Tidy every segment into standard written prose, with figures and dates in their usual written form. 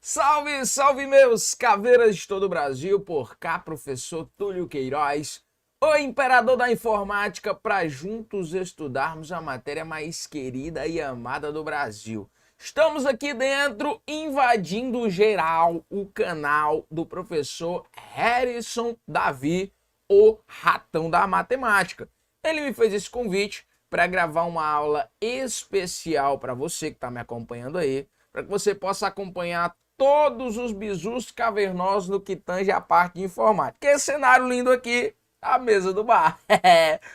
Salve, salve meus caveiras de todo o Brasil, por cá professor Túlio Queiroz, o imperador da informática, para juntos estudarmos a matéria mais querida e amada do Brasil. Estamos aqui dentro invadindo geral o canal do professor Harrison Davi, o ratão da matemática. Ele me fez esse convite para gravar uma aula especial para você que está me acompanhando aí, para que você possa acompanhar todos os bizus cavernosos no que tange a parte de informática. Que esse cenário lindo aqui, a mesa do bar.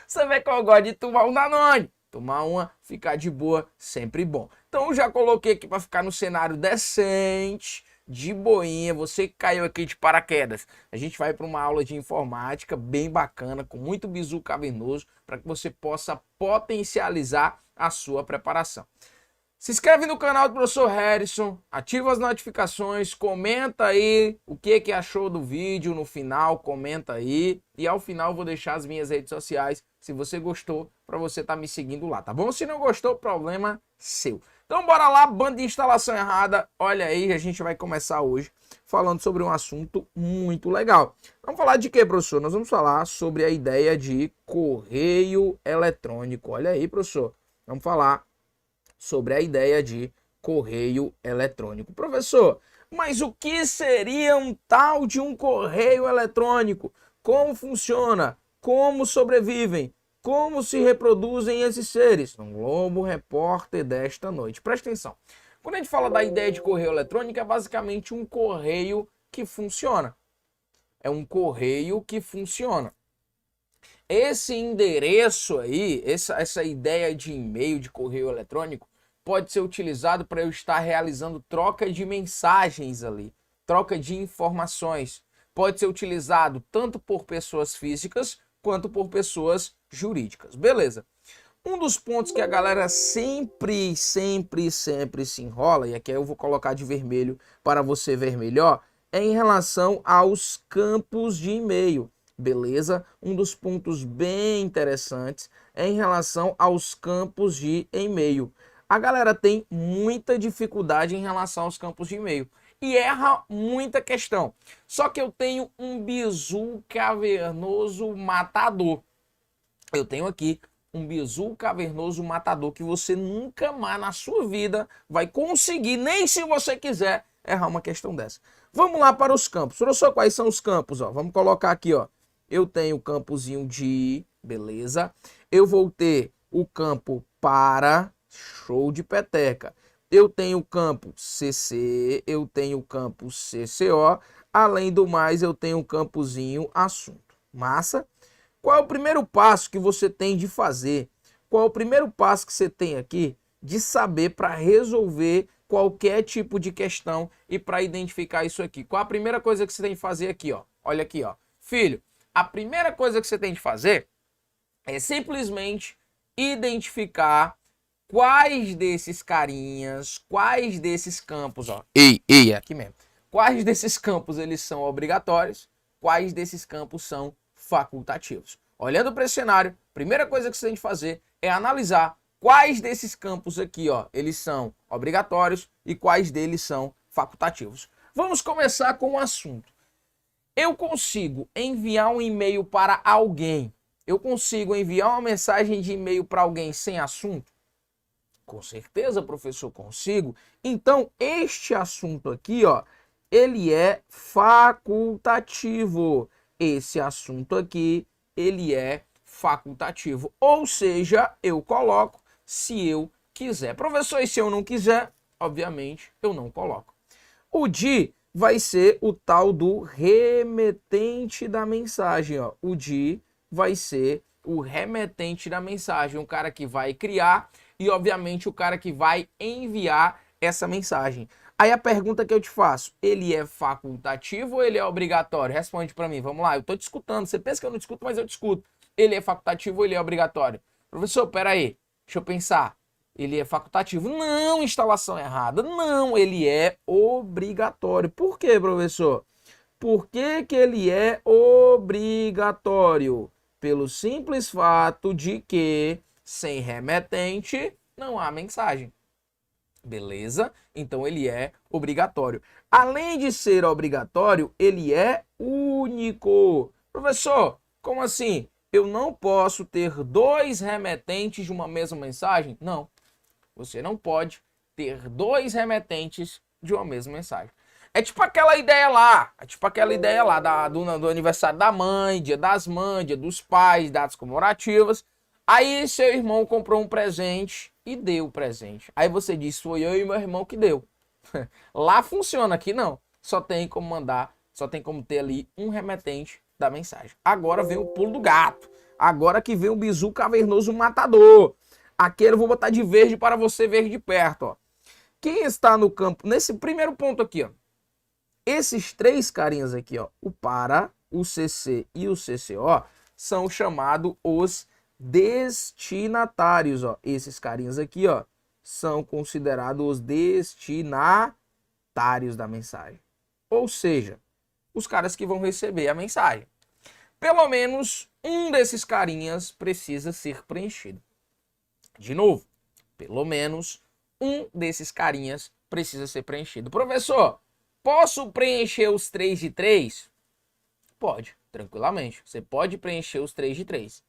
Você vê que eu gosto de tomar um Danone. Tomar uma, ficar de boa, sempre bom. Então eu já coloquei aqui para ficar no cenário decente, de boinha. Você que caiu aqui de paraquedas, a gente vai para uma aula de informática bem bacana, com muito bizu cavernoso, para que você possa potencializar a sua preparação. Se inscreve no canal do professor Harrison, ativa as notificações, comenta aí o que achou do vídeo no final, comenta aí. E ao final eu vou deixar as minhas redes sociais, se você gostou, para você estar me seguindo lá, tá bom? Se não gostou, problema seu. Então bora lá, bando de instalação errada. Olha aí, a gente vai começar hoje falando sobre um assunto muito legal. Vamos falar de quê, professor? Nós vamos falar sobre a ideia de correio eletrônico. Olha aí, professor. Vamos falar sobre a ideia de correio eletrônico. Professor, mas o que seria um tal de um correio eletrônico? Como funciona? Como sobrevivem? Como se reproduzem esses seres? No Globo Repórter desta noite. Presta atenção. Quando a gente fala da ideia de correio eletrônico, é basicamente um correio que funciona. É um correio que funciona. Esse endereço aí, essa ideia de e-mail, de correio eletrônico, pode ser utilizado para eu estar realizando troca de mensagens ali, troca de informações. Pode ser utilizado tanto por pessoas físicas quanto por pessoas jurídicas. Beleza. Um dos pontos que a galera sempre se enrola, e aqui eu vou colocar de vermelho para você ver melhor, é em relação aos campos de e-mail. Beleza? Um dos pontos bem interessantes é em relação aos campos de e-mail. A galera tem muita dificuldade em relação aos campos de e-mail e erra muita questão. Só que eu tenho um bizu cavernoso matador. Eu tenho aqui um bizu cavernoso matador que você nunca mais na sua vida vai conseguir, nem se você quiser, errar uma questão dessa. Vamos lá para os campos. Professor, quais são os campos? Ó, vamos colocar aqui, ó. Eu tenho o campozinho de, beleza. Eu vou ter o campo para, show de peteca. Eu tenho o campo CC, eu tenho o campo CCO. Além do mais, eu tenho o campozinho assunto. Massa? Qual é o primeiro passo que você tem de fazer? Qual é o primeiro passo que você tem aqui de saber para resolver qualquer tipo de questão e para identificar isso aqui? Qual a primeira coisa que você tem de fazer aqui, ó? Olha aqui, ó. Filho, a primeira coisa que você tem de fazer é simplesmente identificar quais desses carinhas, quais desses campos, ó. Ei, aqui mesmo. Quais desses campos eles são obrigatórios, quais desses campos são facultativos. Olhando para esse cenário, a primeira coisa que você tem de fazer é analisar quais desses campos aqui, ó, eles são obrigatórios e quais deles são facultativos. Vamos começar com o assunto. Eu consigo enviar um e-mail para alguém? Eu consigo enviar uma mensagem de e-mail para alguém sem assunto? Com certeza, professor, consigo. Então, este assunto aqui, ó, ele é facultativo. Esse assunto aqui, ele é facultativo. Ou seja, eu coloco se eu quiser. Professor, e se eu não quiser? Obviamente, eu não coloco. O de vai ser o tal do remetente da mensagem, ó. O de vai ser o remetente da mensagem, um cara que vai criar e, obviamente, o cara que vai enviar essa mensagem. Aí a pergunta que eu te faço, ele é facultativo ou ele é obrigatório? Responde para mim, vamos lá, eu tô te escutando, você pensa que eu não discuto, mas eu discuto. Ele é facultativo ou ele é obrigatório? Professor, peraí, deixa eu pensar. Ele é facultativo? Não, instalação errada. Não, ele é obrigatório. Por quê, professor? Por que que ele é obrigatório? Pelo simples fato de que sem remetente não há mensagem. Beleza? Então ele é obrigatório. Além de ser obrigatório, ele é único. Professor, como assim? Eu não posso ter dois remetentes de uma mesma mensagem? Não. Você não pode ter dois remetentes de uma mesma mensagem. É tipo aquela ideia lá. Do aniversário da mãe, dia das mães, dia dos pais, datas comemorativas. Aí seu irmão comprou um presente e deu o presente. Aí você diz, foi eu e meu irmão que deu. Lá funciona, aqui não. Só tem como mandar, só tem como ter ali um remetente da mensagem. Agora vem o pulo do gato. Agora que vem o bizu cavernoso matador. Aquele eu vou botar de verde para você ver de perto, ó. Quem está no campo, nesse primeiro ponto aqui, ó. Esses três carinhas aqui, ó, o para, o CC e o CCO, são chamados os destinatários, ó. Esses carinhas aqui, ó, são considerados os destinatários da mensagem. Ou seja, os caras que vão receber a mensagem. Pelo menos um desses carinhas precisa ser preenchido. De novo, pelo menos um desses carinhas precisa ser preenchido. Professor, posso preencher os 3 de 3? Pode, tranquilamente. Você pode preencher os 3 de 3.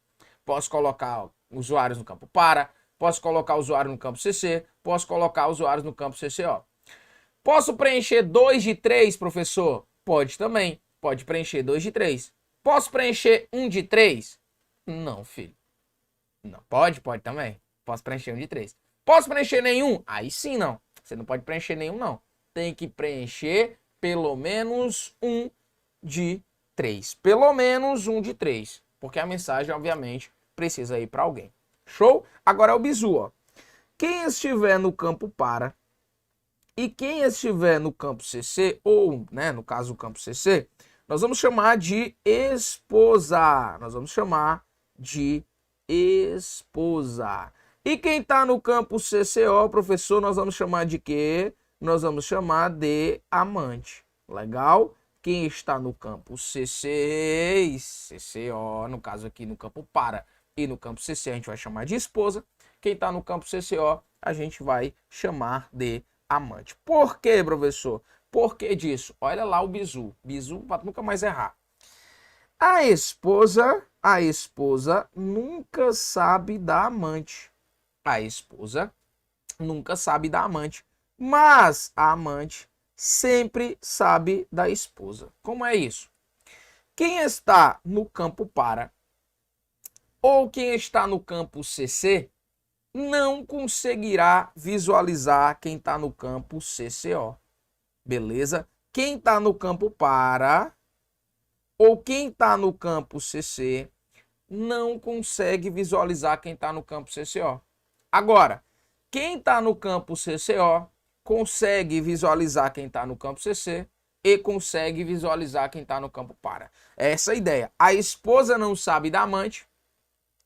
Posso colocar usuários no campo para, posso colocar usuário no campo CC, posso colocar usuários no campo CCO. Posso preencher 2 de 3, professor? Pode também. Pode preencher 2 de 3. Posso preencher 1 de 3? Não, filho. Não, pode também. Posso preencher 1 de 3. Posso preencher nenhum? Aí sim, não. Você não pode preencher nenhum, não. Tem que preencher pelo menos 1 de 3. Pelo menos 1 de 3. Porque a mensagem, obviamente, precisa ir para alguém. Show? Agora é o bizu, ó. Quem estiver no campo para e quem estiver no campo CC, ou, né, no caso, o campo CC, nós vamos chamar de esposa. Nós vamos chamar de esposa. E quem está no campo CCO, professor, nós vamos chamar de quê? Nós vamos chamar de amante. Legal? Quem está no campo CC e CCO, no caso aqui no campo para e no campo CC, a gente vai chamar de esposa. Quem está no campo CCO, a gente vai chamar de amante. Por quê, professor? Por que disso? Olha lá o bizu. Bizu para nunca mais errar. A esposa nunca sabe da amante. A esposa nunca sabe da amante. Mas a amante sempre sabe da esposa. Como é isso? Quem está no campo para ou quem está no campo CC não conseguirá visualizar quem está no campo CCO. Beleza? Quem está no campo para ou quem está no campo CC não consegue visualizar quem está no campo CCO. Agora, quem está no campo CCO consegue visualizar quem está no campo CC e consegue visualizar quem está no campo para. Essa é a ideia. A esposa não sabe da amante,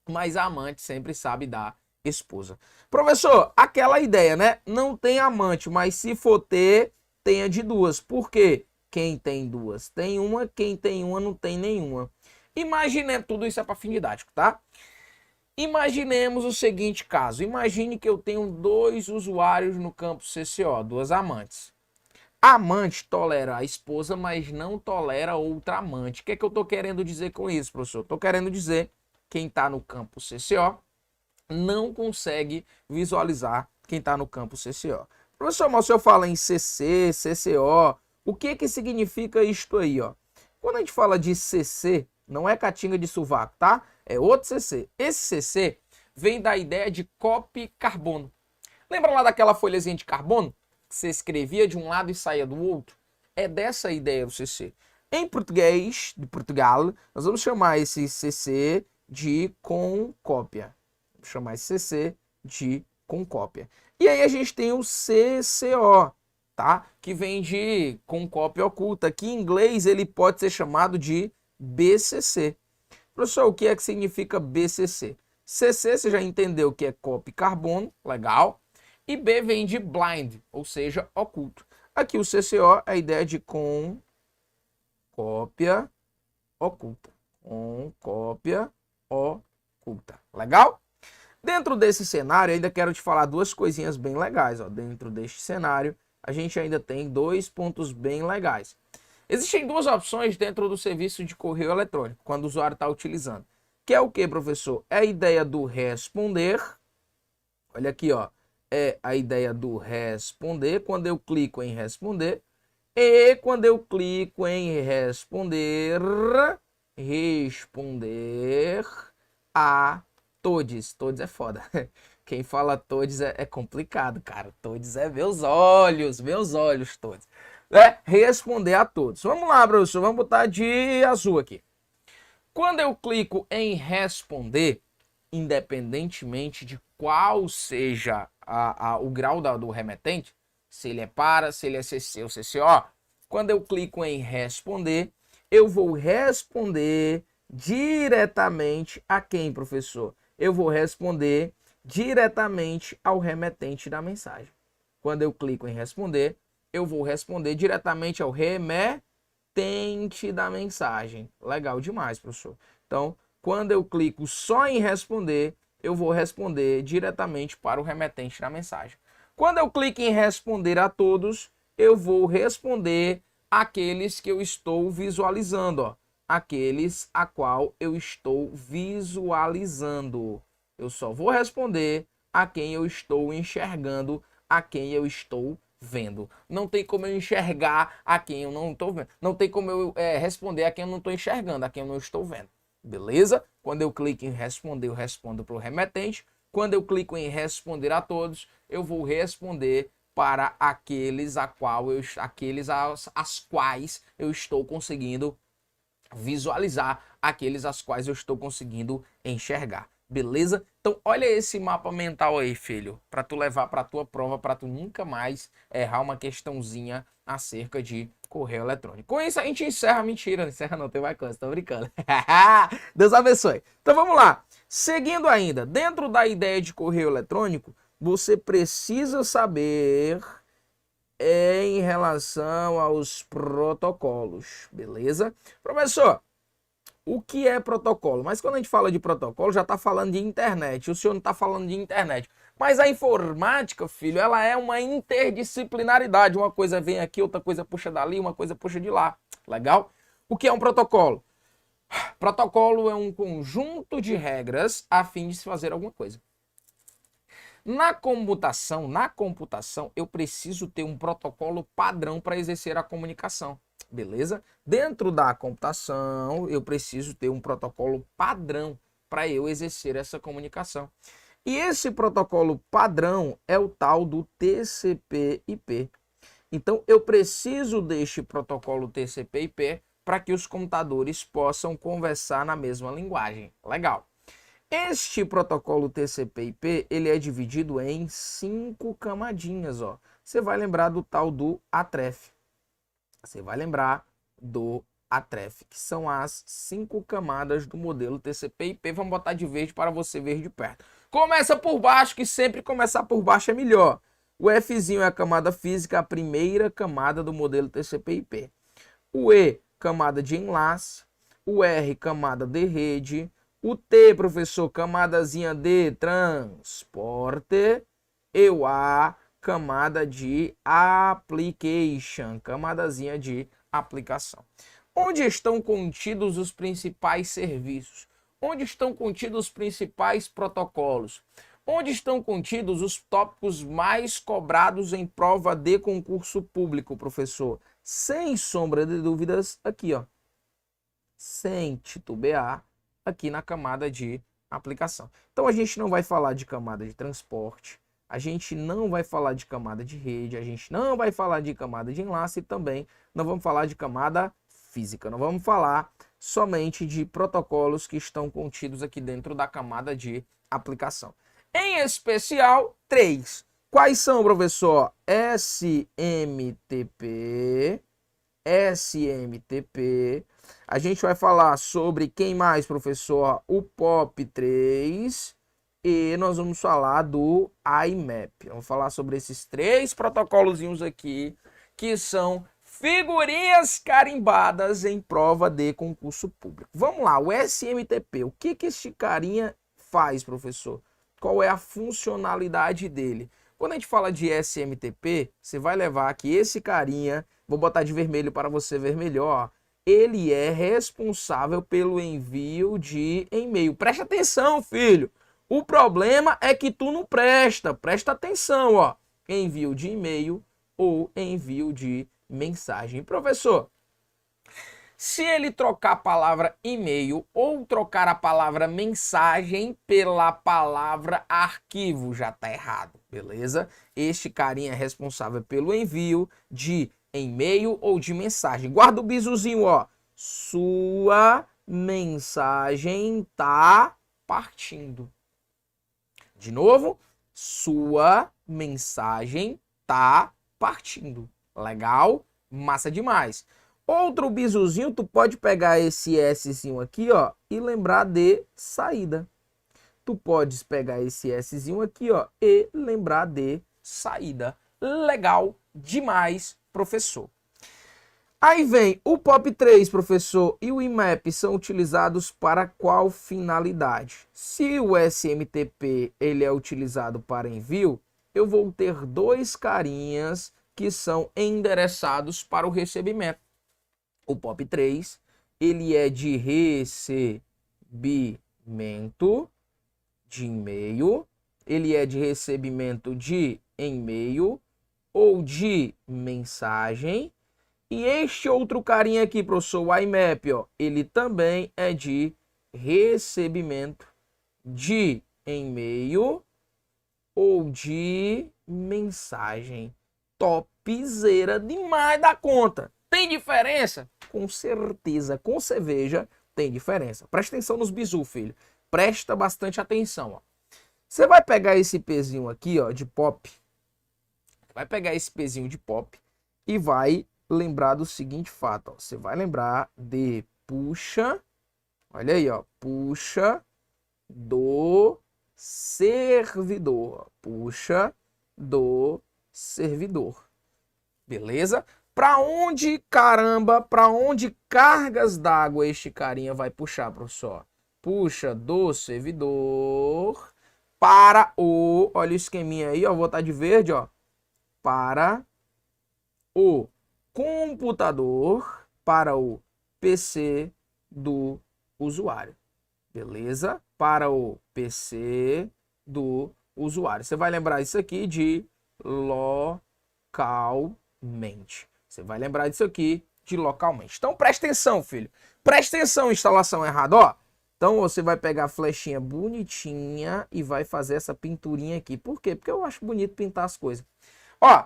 mas a amante sempre sabe da esposa. Professor, aquela ideia, né? Não tem amante, mas se for ter, tenha de duas. Por quê? Quem tem duas tem uma, quem tem uma não tem nenhuma. Imaginemos, tudo isso é para fim didático, tá? Imaginemos o seguinte caso. Imagine que eu tenho dois usuários no campo CCO, duas amantes. A amante tolera a esposa, mas não tolera outra amante. O que é que eu estou querendo dizer com isso, professor? Estou querendo dizer quem está no campo CCO não consegue visualizar quem está no campo CCO. Professor, mas se eu falo em CC, CCO, o que que significa isto aí, ó? Quando a gente fala de CC, não é caatinga de sovaco, tá? É outro CC. Esse CC vem da ideia de copy carbono. Lembra lá daquela folhazinha de carbono? Que você escrevia de um lado e saía do outro? É dessa a ideia do CC. Em português, de Portugal, nós vamos chamar esse CC de com cópia. Vamos chamar esse CC de com cópia. E aí a gente tem o CCO, tá? Que vem de com cópia oculta. Que em inglês ele pode ser chamado de BCC. Professor, o que é que significa BCC? CC, você já entendeu que é copy carbono, legal. E B vem de blind, ou seja, oculto. Aqui o CCO é a ideia de com cópia oculta. Com cópia oculta. Legal? Dentro desse cenário, ainda quero te falar duas coisinhas bem legais. Ó. Dentro deste cenário, a gente ainda tem dois pontos bem legais. Existem duas opções dentro do serviço de correio eletrônico, quando o usuário está utilizando. Que é o que, professor? É a ideia do responder. Olha aqui, ó. É a ideia do responder. Quando eu clico em responder. E quando eu clico em responder a todos. Todos é foda. Quem fala todos é complicado, cara. Todos é meus olhos todos. Responder a todos. Vamos lá, professor. Vamos botar de azul aqui. Quando eu clico em responder, independentemente de qual seja o grau do remetente, se ele é para, se ele é CC ou CCO, quando eu clico em responder, eu vou responder diretamente a quem, professor? Eu vou responder diretamente ao remetente da mensagem. Quando eu clico em responder, eu vou responder diretamente ao remetente da mensagem. Legal demais, professor. Então, quando eu clico só em responder, eu vou responder diretamente para o remetente da mensagem. Quando eu clico em responder a todos, eu vou responder aqueles que eu estou visualizando, ó. Aqueles a qual eu estou visualizando. Eu só vou responder a quem eu estou enxergando, a quem eu estou vendo. Não tem como eu enxergar a quem eu não estou vendo. Não tem como eu responder a quem eu não estou enxergando, a quem eu não estou vendo. Beleza? Quando eu clico em responder, eu respondo para o remetente. Quando eu clico em responder a todos, eu vou responder para aqueles as quais eu estou conseguindo visualizar, aqueles as quais eu estou conseguindo enxergar. Beleza? Então, olha esse mapa mental aí, filho, para tu levar para tua prova, para tu nunca mais errar uma questãozinha acerca de correio eletrônico. Com isso, a gente encerra. Mentira, não encerra não, tem mais coisa, tô brincando. Deus abençoe. Então, vamos lá. Seguindo ainda, dentro da ideia de correio eletrônico, você precisa saber em relação aos protocolos, beleza? Professor, o que é protocolo? Mas quando a gente fala de protocolo, já está falando de internet. O senhor não está falando de internet. Mas a informática, filho, ela é uma interdisciplinaridade. Uma coisa vem aqui, outra coisa puxa dali, uma coisa puxa de lá. Legal? O que é um protocolo? Protocolo é um conjunto de regras a fim de se fazer alguma coisa. Na computação, eu preciso ter um protocolo padrão para exercer a comunicação. Beleza? Dentro da computação, eu preciso ter um protocolo padrão para eu exercer essa comunicação. E esse protocolo padrão é o tal do TCP/IP. Então, eu preciso deste protocolo TCP/IP para que os computadores possam conversar na mesma linguagem. Legal. Este protocolo TCP/IP, ele é dividido em 5 camadinhas, ó. Você vai lembrar do tal do atref. Que são as 5 camadas do modelo TCP/IP. Vamos botar de verde para você ver de perto. Começa por baixo, que sempre começar por baixo é melhor. O Fzinho é a camada física, a primeira camada do modelo TCP/IP. O E, camada de enlace. O R, camada de rede. O T, professor, camadazinha de transporte. E o A, camada de application, camadazinha de aplicação. Onde estão contidos os principais serviços? Onde estão contidos os principais protocolos? Onde estão contidos os tópicos mais cobrados em prova de concurso público, professor? Sem sombra de dúvidas, aqui, ó. Sem titubear, aqui na camada de aplicação. Então, a gente não vai falar de camada de transporte, a gente não vai falar de camada de rede, a gente não vai falar de camada de enlace e também não vamos falar de camada física. Não vamos falar somente de protocolos que estão contidos aqui dentro da camada de aplicação. Em especial, 3. Quais são, professor? SMTP. A gente vai falar sobre quem mais, professor? O POP3. E nós vamos falar do IMAP. Vamos falar sobre esses 3 protocolozinhos aqui, que são figurinhas carimbadas em prova de concurso público. Vamos lá, o SMTP. O que este carinha faz, professor? qual é a funcionalidade dele. Quando a gente fala de SMTP, você vai levar que esse carinha, vou botar de vermelho para você ver melhor, ele é responsável pelo envio de e-mail. Presta atenção, filho. O problema é que tu não presta. Presta atenção, ó. Envio de e-mail ou envio de mensagem. Professor, se ele trocar a palavra e-mail ou trocar a palavra mensagem pela palavra arquivo, já tá errado, beleza? Este carinha é responsável pelo envio de e-mail ou de mensagem. Guarda o bizuzinho, ó. Sua mensagem tá partindo. De novo, sua mensagem tá partindo. Legal? Massa demais. Outro bizuzinho, tu pode pegar esse Szinho aqui, ó, e lembrar de saída. Tu podes pegar esse Szinho aqui, ó, e lembrar de saída. Legal demais, professor. Aí vem o POP3, professor, e o IMAP são utilizados para qual finalidade? Se o SMTP ele é utilizado para envio, eu vou ter dois carinhas que são endereçados para o recebimento. O POP3, ele é de recebimento de e-mail, ele é de recebimento de e-mail ou de mensagem. E este outro carinha aqui, professor, o IMAP, ó, ele também é de recebimento de e-mail ou de mensagem. Topzera demais da conta. Tem diferença? Com certeza, com cerveja tem diferença. Presta atenção nos bizu, filho. Presta bastante atenção, ó. Você vai pegar esse pezinho aqui, ó, de pop. Vai pegar esse pezinho de pop e vai lembrar do seguinte fato, ó. Você vai lembrar de puxa, olha aí, ó, puxa do servidor, puxa do servidor, beleza? Para onde, caramba, para onde cargas d'água este carinha vai puxar, professor? Puxa do servidor para o, olha o esqueminha aí, ó, vou botar de verde, ó, para o computador, para o PC do usuário, beleza? Para o PC do usuário. Você vai lembrar isso aqui de localmente. Você vai lembrar disso aqui de localmente. Então presta atenção, filho. Presta atenção, instalação errada, ó. Então você vai pegar a flechinha bonitinha e vai fazer essa pinturinha aqui. Por quê? Porque eu acho bonito pintar as coisas. Ó,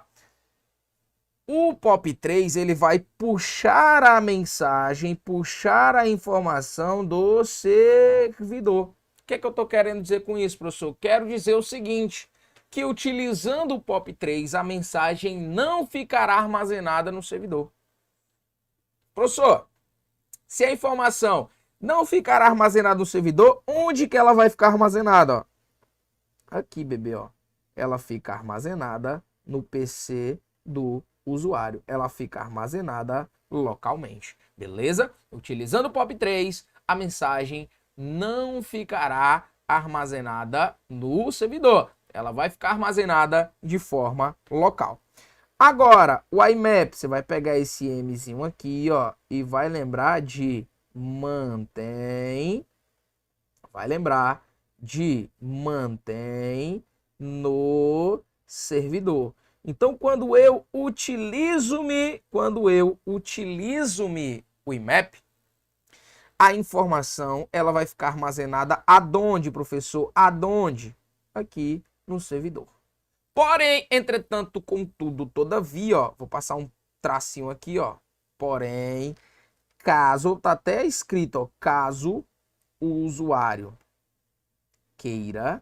o POP3 ele vai puxar a mensagem, puxar a informação do servidor. O que é que eu estou querendo dizer com isso, professor? Quero dizer o seguinte, que utilizando o POP3 a mensagem não ficará armazenada no servidor. Professor, se a informação não ficar armazenada no servidor, onde que ela vai ficar armazenada? Ó? Aqui, bebê, ó. Ela fica armazenada no PC do usuário. Ela fica armazenada localmente, beleza? Utilizando o POP3, a mensagem não ficará armazenada no servidor. Ela vai ficar armazenada de forma local. Agora, o IMAP, você vai pegar esse Mzinho aqui, ó, e vai lembrar de mantém, vai lembrar de mantém no servidor. Então, quando eu utilizo-me o IMAP, a informação ela vai ficar armazenada aonde, professor? Aonde? Aqui no servidor. Porém, entretanto, contudo, todavia, ó, vou passar um tracinho aqui, ó. Porém, caso, tá até escrito, ó, caso o usuário queira,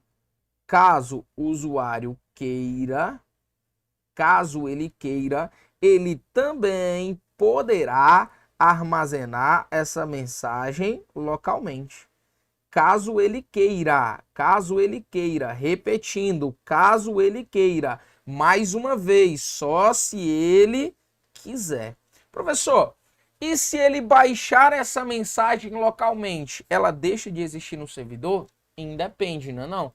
caso ele queira, ele também poderá armazenar essa mensagem localmente. Caso ele queira, repetindo, caso ele queira, mais uma vez, só se ele quiser. Professor, e se ele baixar essa mensagem localmente, ela deixa de existir no servidor? Independe, não é não?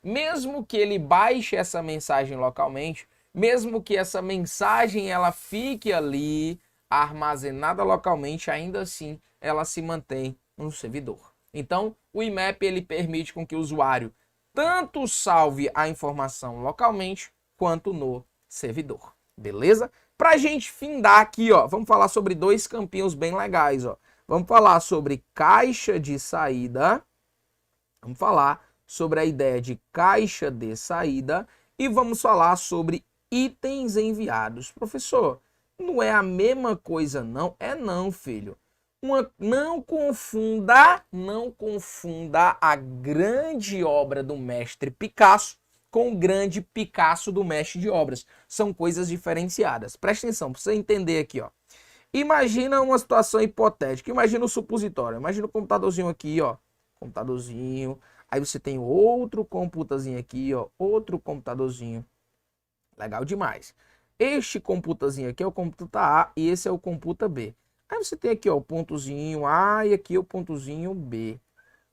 mesmo que ele baixe essa mensagem localmente, mesmo que essa mensagem ela fique ali armazenada localmente, ainda assim ela se mantém no servidor. Então, o IMAP ele permite com que o usuário tanto salve a informação localmente quanto no servidor. Beleza? Pra gente findar aqui, ó, vamos falar sobre dois campinhos bem legais, ó. Vamos falar sobre caixa de saída. Vamos falar sobre a ideia de caixa de saída e vamos falar sobre itens enviados. Professor, não é a mesma coisa não? É não, filho. Não confunda a grande obra do mestre Picasso com o grande Picasso do mestre de obras. São coisas diferenciadas. Presta atenção, para você entender aqui, ó. Imagina uma situação hipotética. Imagina o supositório. Imagina o computadorzinho aqui, ó. Computadorzinho. Aí você tem outro computadorzinho aqui, ó. Outro computadorzinho. Legal demais. Este computadorzinho aqui é o computador A e esse é o computador B. Aí você tem aqui, ó, o pontozinho A e aqui o pontozinho B.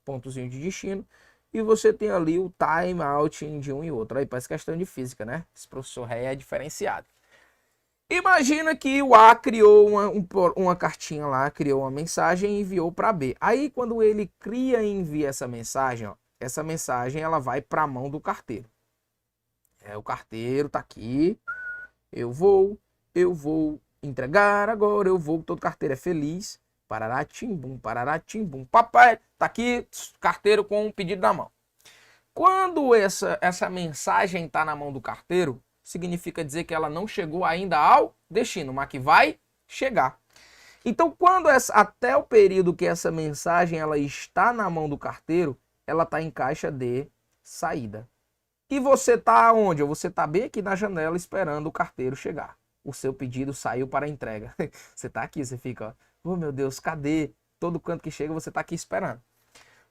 Pontozinho de destino. E você tem ali o timeout de um e outro. Aí parece questão de física, né? Esse professor é diferenciado. Imagina que o A criou uma cartinha lá, criou uma mensagem e enviou para B. Aí quando ele cria e envia essa mensagem, ó, essa mensagem ela vai para a mão do carteiro. O carteiro tá aqui. Eu vou entregar agora, todo carteiro é feliz. Parará, timbum, papai, tá aqui, carteiro com um pedido na mão. Quando essa mensagem tá na mão do carteiro, significa dizer que ela não chegou ainda ao destino, mas que vai chegar. Então, até o período que essa mensagem ela está na mão do carteiro, ela tá em caixa de saída. E você tá onde? Você tá bem aqui na janela esperando o carteiro chegar. O seu pedido saiu para entrega. Você tá aqui, você fica, ó, oh meu Deus, cadê? Todo canto que chega você tá aqui esperando.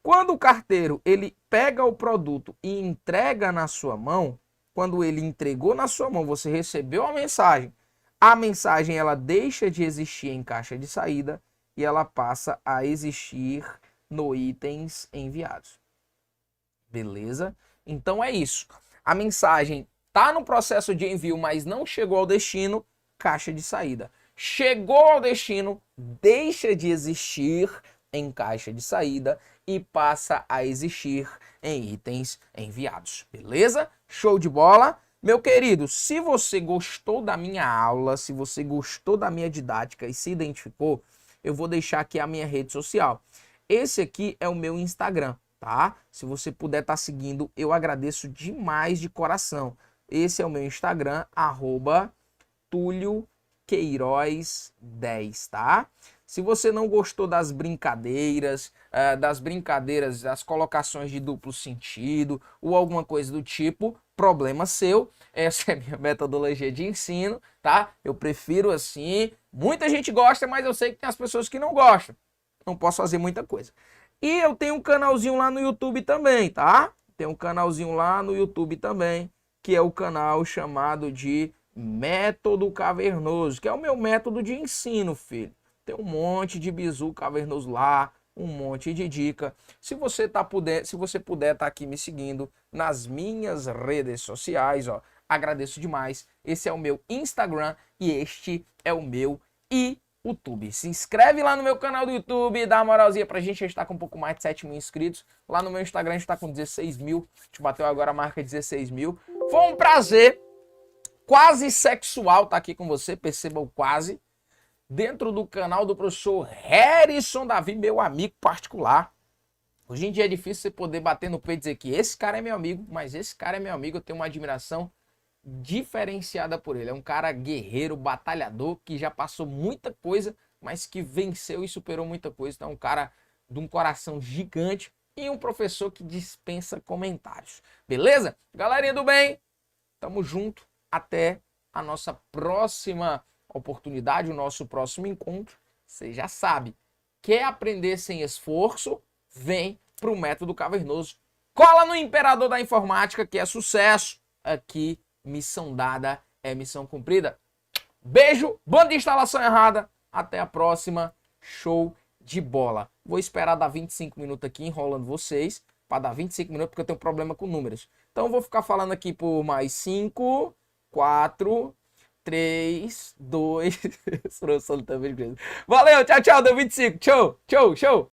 Quando o carteiro ele pega o produto e entrega na sua mão, quando ele entregou na sua mão, você recebeu a mensagem ela deixa de existir em caixa de saída e ela passa a existir no itens enviados. Beleza? Então é isso. A mensagem está no processo de envio, mas não chegou ao destino, caixa de saída. Chegou ao destino, deixa de existir em caixa de saída e passa a existir em itens enviados. Beleza? Show de bola? Meu querido, se você gostou da minha aula, se você gostou da minha didática e se identificou, eu vou deixar aqui a minha rede social. Esse aqui é o meu Instagram, tá? Se você puder estar seguindo, eu agradeço demais de coração. Esse é o meu Instagram, @TúlioQueiroz10, tá? Se você não gostou das brincadeiras, das colocações de duplo sentido ou alguma coisa do tipo, problema seu. Essa é a minha metodologia de ensino, tá? Eu prefiro assim. Muita gente gosta, mas eu sei que tem as pessoas que não gostam. Não posso fazer muita coisa. E eu tenho um canalzinho lá no YouTube também, tá? Tem um canalzinho lá no YouTube também, que é o canal chamado de Método Cavernoso, que é o meu método de ensino, filho. Tem um monte de bizu cavernoso lá, um monte de dica. Se você puder estar aqui me seguindo nas minhas redes sociais, ó, agradeço demais. Esse é o meu Instagram e este é o meu YouTube. Se inscreve lá no meu canal do YouTube, dá uma moralzinha pra gente. A gente tá com um pouco mais de 7 mil inscritos. Lá no meu Instagram a gente tá com 16 mil. A gente bateu agora a marca de 16 mil. Foi um prazer quase sexual estar aqui com você, perceba o quase. Dentro do canal do professor Harrison Davi, meu amigo particular. Hoje em dia é difícil você poder bater no peito e dizer que esse cara é meu amigo, mas esse cara é meu amigo, eu tenho uma admiração diferenciada por ele. É um cara guerreiro, batalhador, que já passou muita coisa, mas que venceu e superou muita coisa. Então é um cara de um coração gigante e um professor que dispensa comentários. Beleza? Galerinha do bem, tamo junto. Até a nossa próxima oportunidade, o nosso próximo encontro. Você já sabe, quer aprender sem esforço? Vem pro Método Cavernoso. Cola no Imperador da Informática, que é sucesso. Aqui, missão dada é missão cumprida. Beijo, bando de instalação errada. Até a próxima. Show de bola. Vou esperar dar 25 minutos aqui enrolando vocês, para dar 25 minutos, porque eu tenho problema com números. Então, Então eu vou ficar falando aqui por mais 5, 4, 3, 2. Esse professor também. Valeu, tchau, tchau, deu 25. Show, show, show.